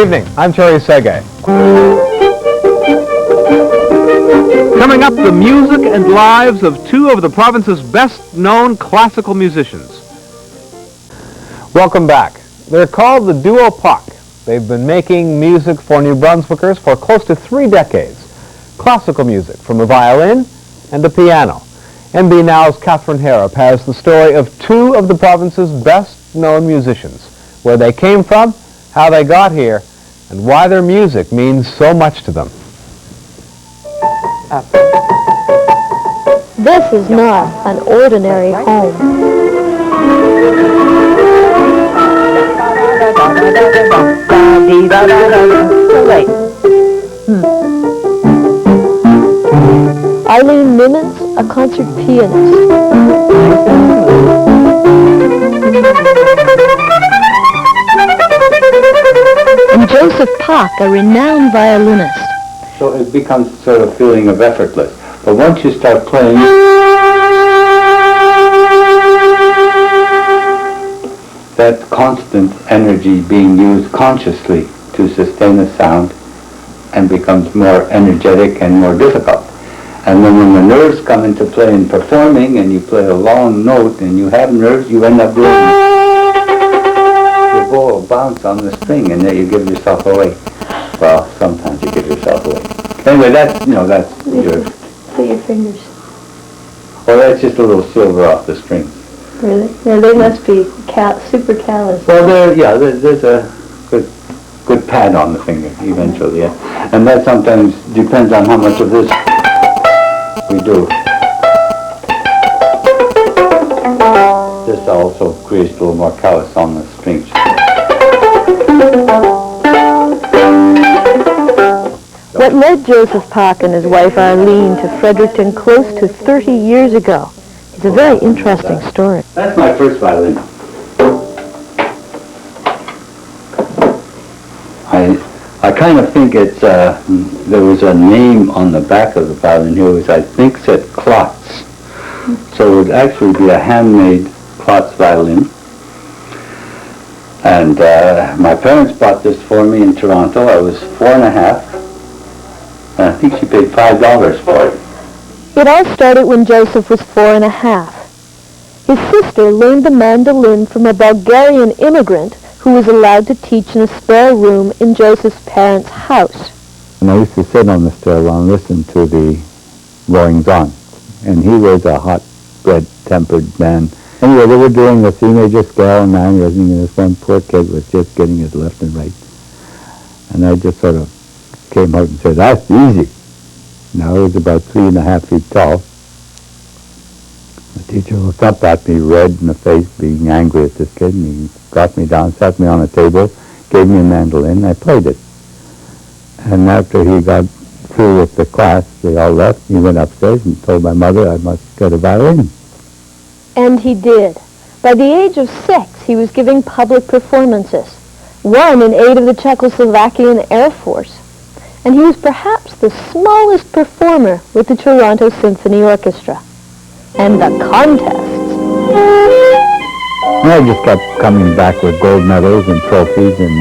evening. I'm Terry Sege. Coming up, the music and lives of two of the province's best-known classical musicians. Welcome back. They're called the duo Pach. They've been making music for New Brunswickers for close to 3 decades. Classical music from a violin and a piano. MB Now's Catherine Harrop has the story of two of the province's best-known musicians, where they came from, how they got here, and why their music means so much to them. This is not an ordinary home. Eileen Nimitz, a concert pianist. And Joseph Pach, a renowned violinist. So it becomes sort of feeling of effortless. But once you start playing, that constant energy being used consciously to sustain a sound and becomes more energetic and more difficult. And then when the nerves come into play in performing and you play a long note and you have nerves, you end up doing your bow will bounce on the string and then you give yourself away. Well, sometimes you give yourself away. Anyway, that's your... Put your fingers. Well, that's just a little silver off the string. Really? Yeah, they must be super callous. Well, there's a good pad on the finger eventually, yeah. And that sometimes depends on how much of this we do. This also creates a little more callus on the strings. What led Joseph Pach and his wife Eileen to Fredericton close to 30 years ago is a very interesting story. That's my first violin. I kind of think it's, there was a name on the back of the violin here which I think said Klotz. So it would actually be a handmade Klotz violin. And my parents bought this for me in Toronto. I was 4 and a half. And I think she paid $5 for it. It all started when Joseph was 4 and a half. His sister learned the mandolin from a Bulgarian immigrant who was allowed to teach in a spare room in Joseph's parents' house. And I used to sit on the stairwell and listen to the goings-on. And he was a hot-blood-tempered man. Anyway, they were doing the C major scale, and man wasn't, and this one poor kid was just getting his left and right. And I just sort of came out and said, "That's easy." Now I was about 3.5 feet tall. The teacher looked up at me, red in the face, being angry at this kid, and he brought me down, sat me on a table, gave me a mandolin, and I played it. And after he got through with the class, they all left. He went upstairs and told my mother I must get a violin. And he did. By the age of 6, he was giving public performances, one in aid of the Czechoslovakian Air Force. And he was perhaps the smallest performer with the Toronto Symphony Orchestra. And the contests. I just kept coming back with gold medals and trophies and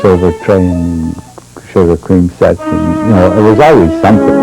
silver tray and sugar cream sets, and it was always something.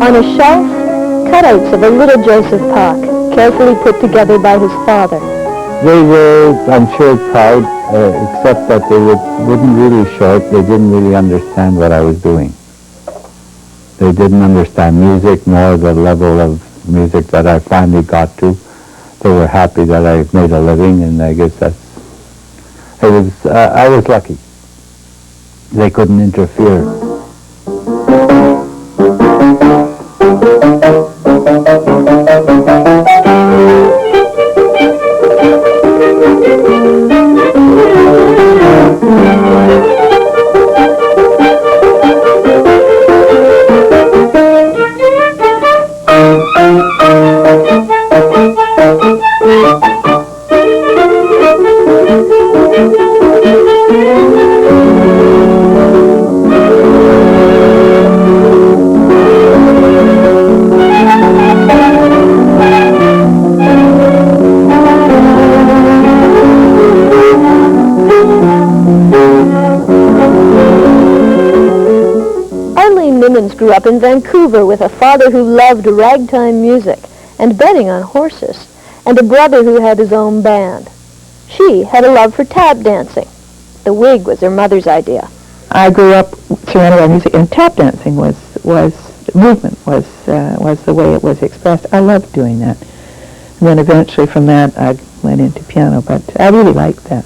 On a shelf, cutouts of a little Joseph Pach, carefully put together by his father. They were, I'm sure, proud, except that they wouldn't really show it. They didn't really understand what I was doing. They didn't understand music, nor the level of music that I finally got to. They were happy that I made a living, and I guess I was lucky. They couldn't interfere grew up in Vancouver with a father who loved ragtime music and betting on horses, and a brother who had his own band. She had a love for tap dancing. The wig was her mother's idea. I grew up surrounded by music, and tap dancing was movement, was the way it was expressed. I loved doing that. And then eventually from that I went into piano, but I really liked that.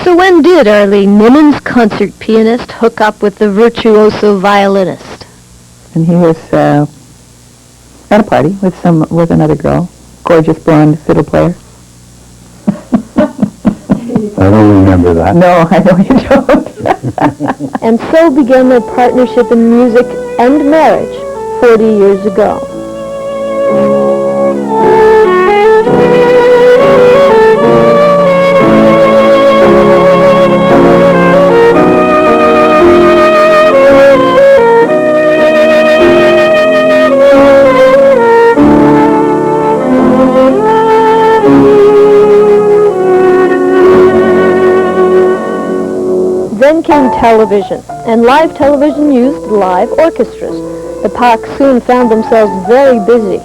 So when did Arlene Nimmons, concert pianist, hook up with the virtuoso violinist? And he was at a party with another girl, gorgeous blonde fiddle player. I don't remember that. No, I know you don't. And so began their partnership in music and marriage 40 years ago. Then came television, and live television used live orchestras. The Pach soon found themselves very busy.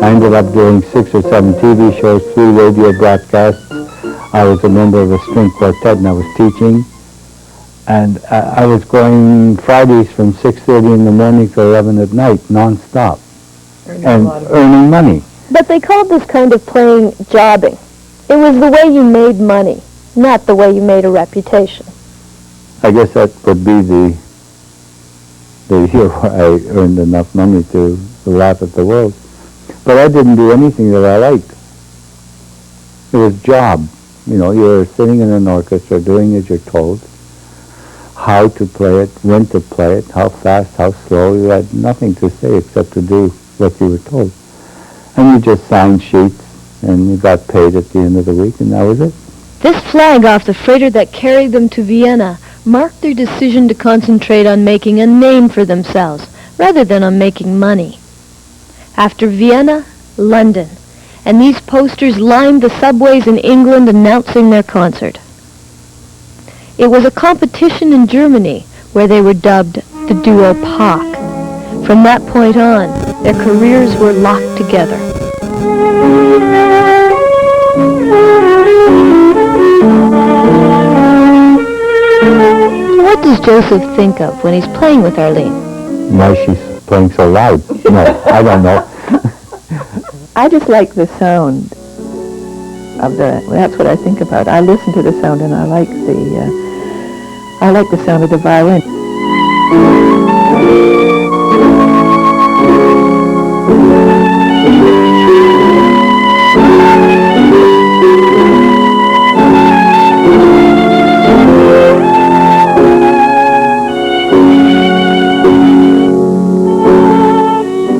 I ended up doing 6 or 7 TV shows, 3 radio broadcasts. I was a member of a string quartet, and I was teaching. And I was going Fridays from 6:30 in the morning to 11 at night, non-stop, earning money. But they called this kind of playing jobbing. It was the way you made money, not the way you made a reputation. I guess that would be the year where I earned enough money to laugh at the world. But I didn't do anything that I liked. It was job. You know, you're sitting in an orchestra doing as you're told, how to play it, when to play it, how fast, how slow. You had nothing to say except to do what you were told. And you just signed sheets, and you got paid at the end of the week, and that was it. This flag off the freighter that carried them to Vienna marked their decision to concentrate on making a name for themselves rather than on making money. After Vienna, London, and these posters lined the subways in England announcing their concert. It was a competition in Germany where they were dubbed the duo Pach. From that point on, their careers were locked together. What does Joseph think of when he's playing with Arlene? Why she's playing so loud? No, I don't know. I just like the sound of that's what I think about. I listen to the sound, and I like the sound of the violin.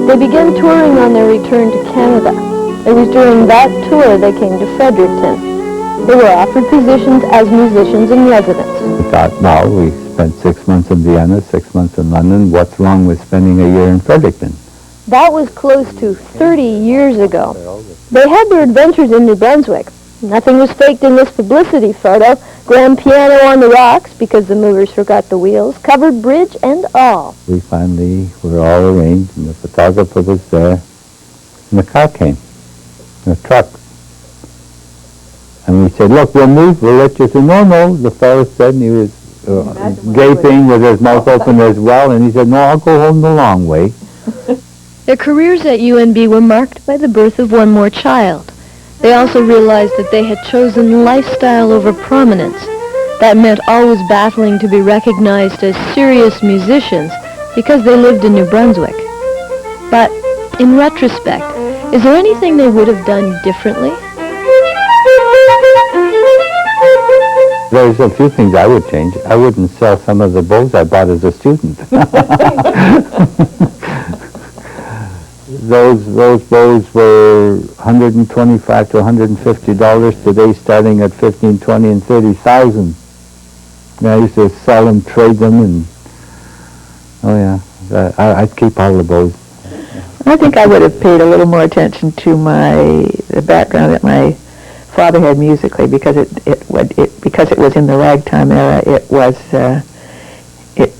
They began touring on their return to Canada. It was during that tour they came to Fredericton. They were offered positions as musicians in residence. We thought, well, we spent 6 months in Vienna, 6 months in London. What's wrong with spending a year in Fredericton? That was close to 30 years ago. They had their adventures in New Brunswick. Nothing was faked in this publicity photo. Grand piano on the rocks because the movers forgot the wheels, covered bridge and all. We finally were all arranged, and the photographer was there, and the car came, in a truck. And we said, look, we'll move, we'll let you through. No, the fellow said, and he was gaping with his mouth open as well, and he said, no, I'll go home the long way. Their careers at UNB were marked by the birth of one more child. They also realized that they had chosen lifestyle over prominence. That meant always battling to be recognized as serious musicians because they lived in New Brunswick. But in retrospect, is there anything they would have done differently? There's a few things I would change. I wouldn't sell some of the bows I bought as a student. Those bows were $125 to $150 today, starting at $15,000, $20,000, and $30,000. I used to sell them, trade them, and I'd keep all the bows. I think I would have paid a little more attention to the background that my father had musically, because it was in the ragtime era. It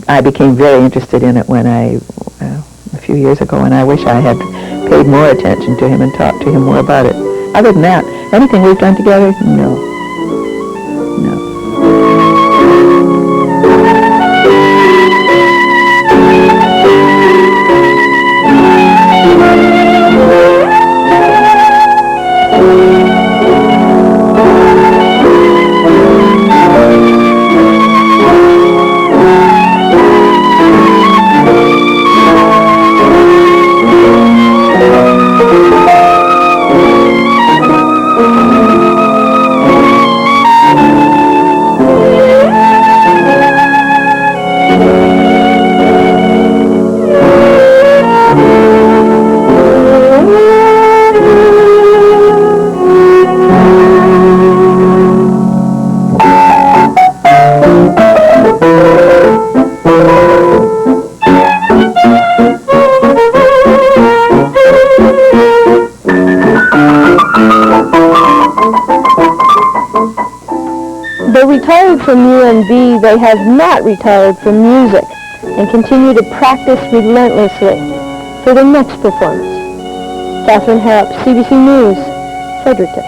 I became very interested in it when a few years ago, and I wish I had paid more attention to him and talked to him more about it. Other than that, anything we've done together, no. Retired from UNB, they have not retired from music and continue to practice relentlessly for the next performance. Catherine Harrop, CBC News, Fredericton.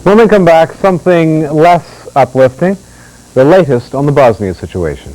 When we come back, something less uplifting, the latest on the Bosnia situation.